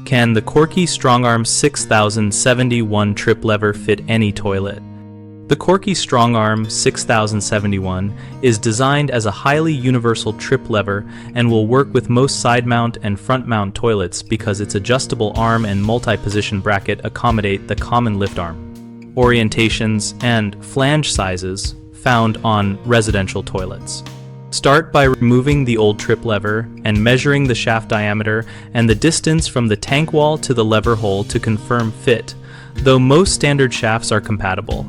Can the Korky Strongarm 6071 trip lever fit any toilet? The Korky Strongarm 6071 is designed as a highly universal trip lever and will work with most side mount and front mount toilets because its adjustable arm and multi-position bracket accommodate the common lift arm, orientations, and flange sizes found on residential toilets. Start by removing the old trip lever and measuring the shaft diameter and the distance from the tank wall to the lever hole to confirm fit, though most standard shafts are compatible.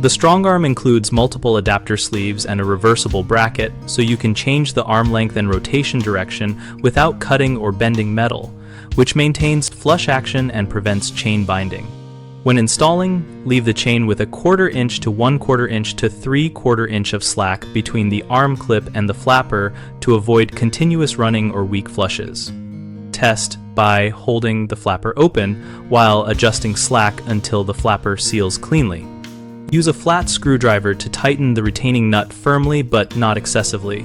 The Strongarm includes multiple adapter sleeves and a reversible bracket, so you can change the arm length and rotation direction without cutting or bending metal, which maintains flush action and prevents chain binding. When installing, leave the chain with 1/4 inch to 1/4 inch to 3/4 inch of slack between the arm clip and the flapper to avoid continuous running or weak flushes. Test by holding the flapper open while adjusting slack until the flapper seals cleanly. Use a flat screwdriver to tighten the retaining nut firmly but not excessively,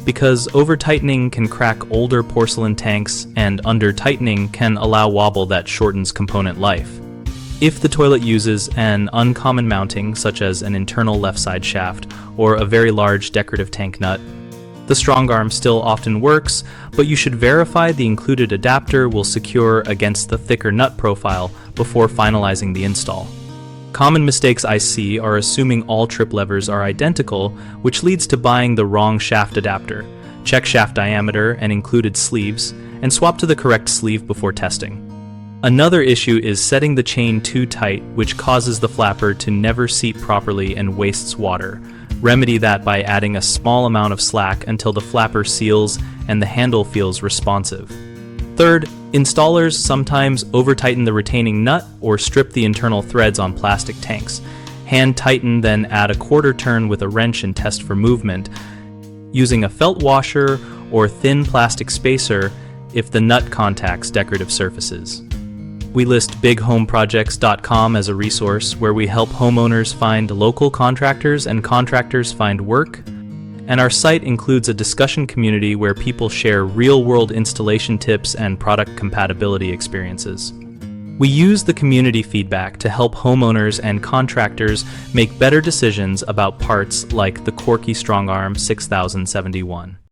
because over-tightening can crack older porcelain tanks and under-tightening can allow wobble that shortens component life. If the toilet uses an uncommon mounting, such as an internal left side shaft or a very large decorative tank nut, the Strongarm still often works, but you should verify the included adapter will secure against the thicker nut profile before finalizing the install. Common mistakes I see are assuming all trip levers are identical, which leads to buying the wrong shaft adapter. Check shaft diameter and included sleeves, and swap to the correct sleeve before testing. Another issue is setting the chain too tight, which causes the flapper to never seat properly and wastes water. Remedy that by adding a small amount of slack until the flapper seals and the handle feels responsive. Third, installers sometimes over-tighten the retaining nut or strip the internal threads on plastic tanks. Hand tighten, then add a 1/4 turn with a wrench and test for movement, using a felt washer or thin plastic spacer if the nut contacts decorative surfaces. We list bighomeprojects.com as a resource where we help homeowners find local contractors and contractors find work, and our site includes a discussion community where people share real-world installation tips and product compatibility experiences. We use the community feedback to help homeowners and contractors make better decisions about parts like the Korky Strongarm 6071.